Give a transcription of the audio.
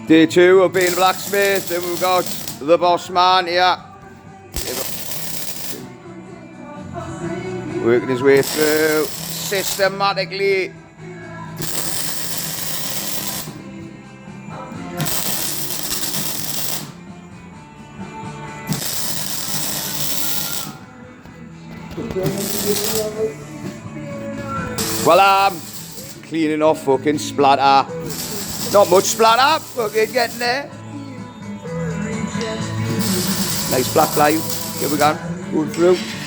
Day 2 of being a blacksmith, and we've got the boss man here. Working his way through systematically. Well, I'm cleaning off fucking splatter. Not much splatter, fucking getting there. Nice black line. Here we go. Going through.